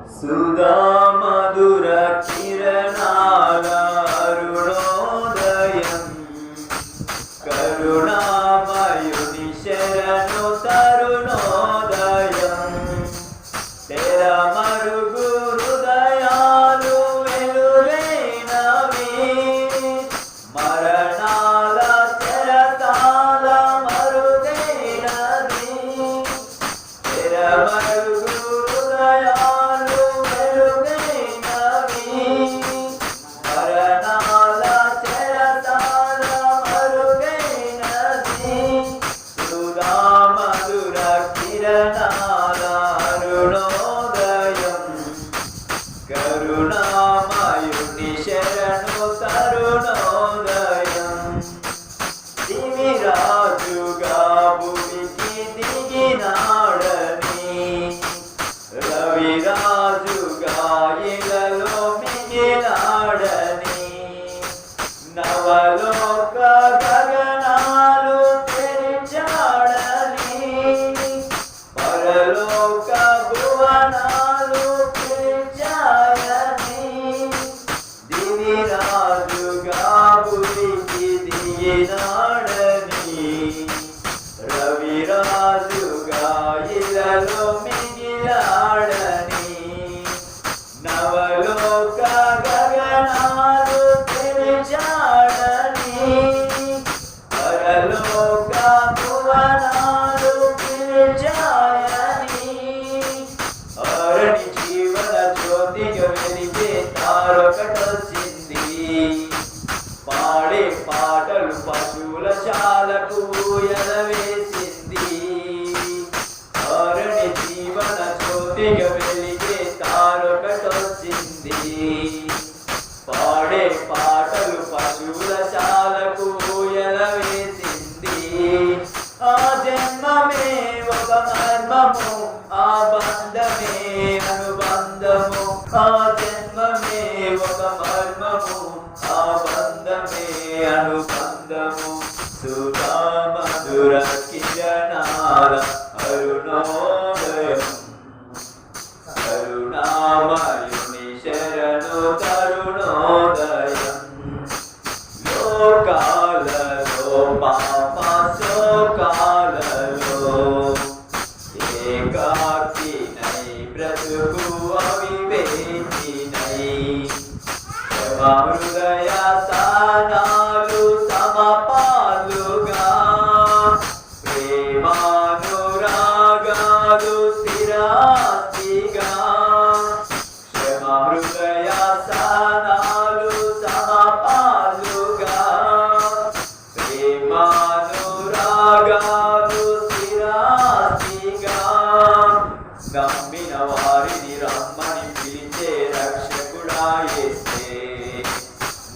సుధా మధుర కిరణాల అరుణోదయం కరుణామయుని శరణు తరుణోదయం తెరమరుగు హృదయాలు వెలువైనవి మరణాల చెరతాల మరుగైనది తెరమరుగు హృదయాలు వెలువైనవి మరణాల చెరతాల మరుగైనది సుధా మధుర కిరణాల అరుణోదయం కరుణామయుని శరణు తరుణోదయం దివిరాజుగా భూమికి దిగినాడని రవిరాజుగా ఇలలో మిగిలాడని నవలోక గగనాలు తెరిచాడని పరలోక భువనాలు తెరిచాయని దివిరాజుగా భూమికి దిగినాడని రవిరాజుగా ఇలలో మిగిలాడని నవలోక గగనాలు తెరిచాడని పరలోక భువనాలు తెరిచాయని అరణి జీవన జ్యోతిగా వెలిగే తారొకటొచ్చింది పాడే పాటలు పశువుల శాలకు ఎలవేసింది అరణి జీవన జ్యోతిగా వెలిగే తారొకటొచ్చింది పాడే పాటలు పశువుల శాలకు ఎలవేసింది ఆ జన్మమే ఒక మర్మము ఆ బంధమే అనుబంధము ఆ జన్మమే ఒక మర్మము ఆ బంధమే అనుబంధము సుధా మధుర కిరణాల అరుణోదయం కరుణామయుని శరణు తరుణోదయం లోకాలలో పాప శోకాలలో ఏకాకినై బ్రతుకు అవివేకినై హృదయ స్థానాలు సమపాలుగా ప్రేమానురాగాలు స్థిరాస్తిగా హృదయ స్థానాలు సమపాలుగా ప్రేమానురాగాలు స్థిరాస్తిగా నమ్మిన వారిని రమ్మని పిలిచే రక్షకుడా యేసే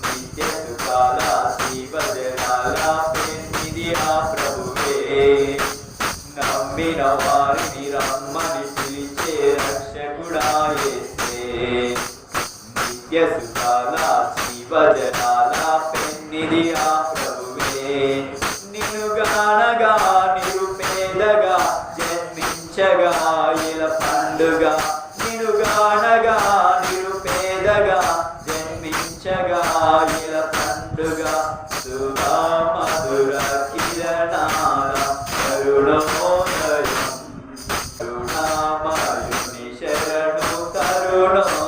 నిత్య సుఖాల శివజనాల పెన్నిది ఆ ప్రభువే నమ్మిన వారిని రమ్మని పిలిచే రక్షకుడా యేసే నిత్య సుఖాల శివజనాల పెన్నిది ఆ ప్రభువే నిన్ను గానగా నిరుపేదగా జన్మించగా ఇల పండుగ నిన్ను గానగా నిరుపేదగా జన్మించగా ఇల పండుగ సుధా మధుర కిరణాల అరుణోదయం కరుణామయుని శరణు తరుణోదయం